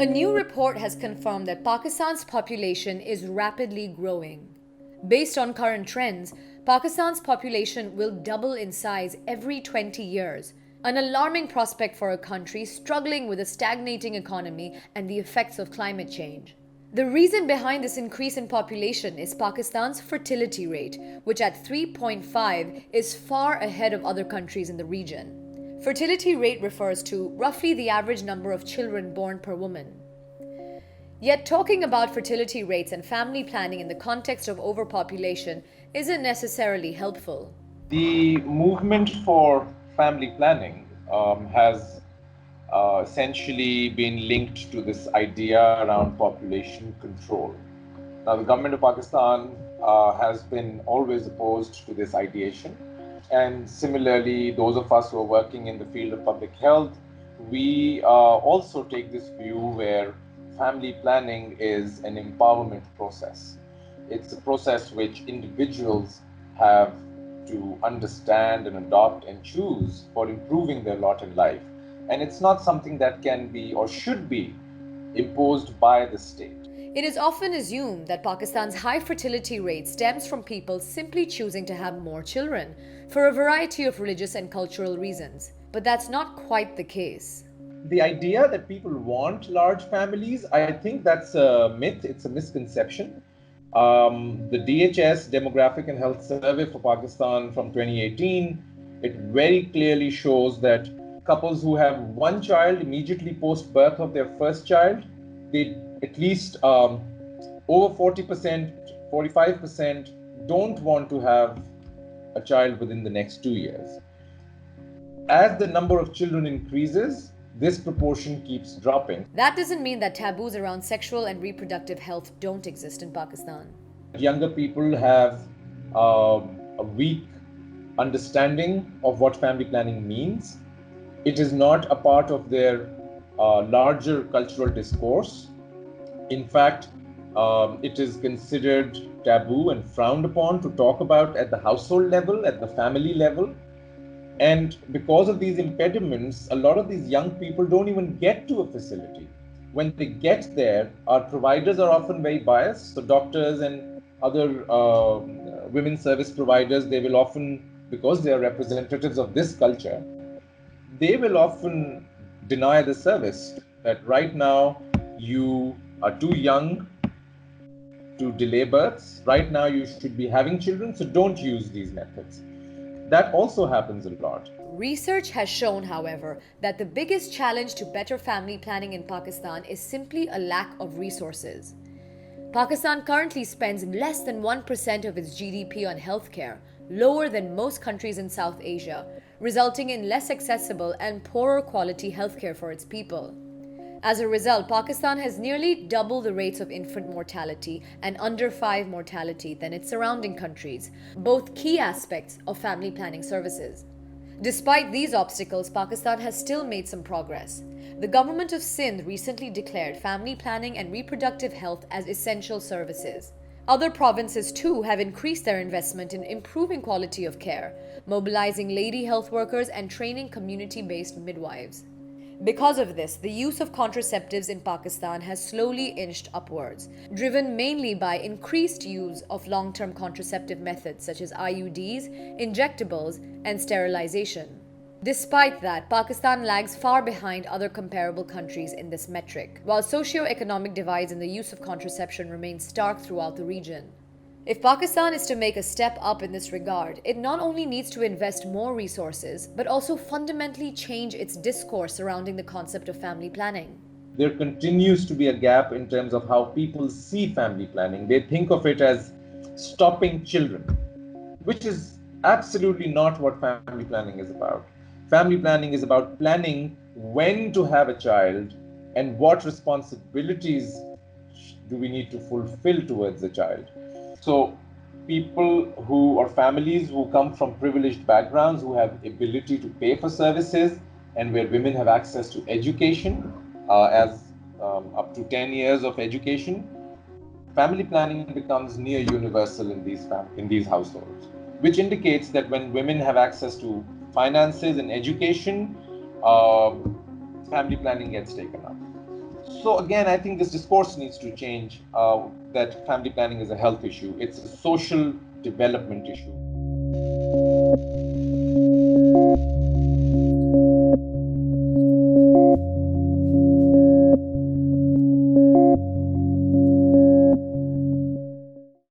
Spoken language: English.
A new report has confirmed that Pakistan's population is rapidly growing. Based on current trends, Pakistan's population will double in size every 20 years, an alarming prospect for a country struggling with a stagnating economy and the effects of climate change. The reason behind this increase in population is Pakistan's fertility rate, which at 3.5 is far ahead of other countries in the region. Fertility rate refers to roughly the average number of children born per woman. Yet talking about fertility rates and family planning in the context of overpopulation isn't necessarily helpful. The movement for family planning has essentially been linked to this idea around population control. Now, the government of Pakistan has been always opposed to this ideation. And similarly, those of us who are working in the field of public health, we also take this view where family planning is an empowerment process. It's a process which individuals have to understand and adopt and choose for improving their lot in life. And it's not something that can be or should be imposed by the state. It is often assumed that Pakistan's high fertility rate stems from people simply choosing to have more children for a variety of religious and cultural reasons. But that's not quite the case. The idea that people want large families, I think that's a myth, it's a misconception. The DHS Demographic and Health Survey for Pakistan from 2018, it very clearly shows that couples who have one child immediately post birth of their first child, they at least over 40%, 45% don't want to have a child within the next 2 years. As the number of children increases, this proportion keeps dropping. That doesn't mean that taboos around sexual and reproductive health don't exist in Pakistan. Younger people have a weak understanding of what family planning means. It is not a part of their larger cultural discourse. In fact, it is considered taboo and frowned upon to talk about at the household level, at the family level. And because of these impediments, a lot of these young people don't even get to a facility. When they get there, our providers are often very biased. So doctors and other women's service providers, they will often, because they are representatives of this culture, they will often deny the service. That right now you are too young to delay births. Right now you should be having children, so don't use these methods. That also happens a lot. Research has shown, however, that the biggest challenge to better family planning in Pakistan is simply a lack of resources. Pakistan currently spends less than 1% of its GDP on healthcare, lower than most countries in South Asia, resulting in less accessible and poorer quality healthcare for its people. As a result, Pakistan has nearly double the rates of infant mortality and under 5 mortality than its surrounding countries, both key aspects of family planning services. Despite these obstacles, Pakistan has still made some progress. The government of Sindh recently declared family planning and reproductive health as essential services. Other provinces too have increased their investment in improving quality of care, mobilizing lady health workers and training community-based midwives. Because of this, the use of contraceptives in Pakistan has slowly inched upwards, driven mainly by increased use of long-term contraceptive methods such as IUDs, injectables, and sterilization. Despite that, Pakistan lags far behind other comparable countries in this metric, while socio-economic divides in the use of contraception remain stark throughout the region. If Pakistan is to make a step up in this regard, it not only needs to invest more resources, but also fundamentally change its discourse surrounding the concept of family planning. There continues to be a gap in terms of how people see family planning. They think of it as stopping children, which is absolutely not what family planning is about. Family planning is about planning when to have a child and what responsibilities do we need to fulfill towards the child. So people who are families who come from privileged backgrounds, who have ability to pay for services, and where women have access to education, up to 10 years of education, family planning becomes near universal in these households, which indicates that when women have access to finances and education, family planning gets taken up. So again, I think this discourse needs to change, that family planning is a health issue. It's a social development issue.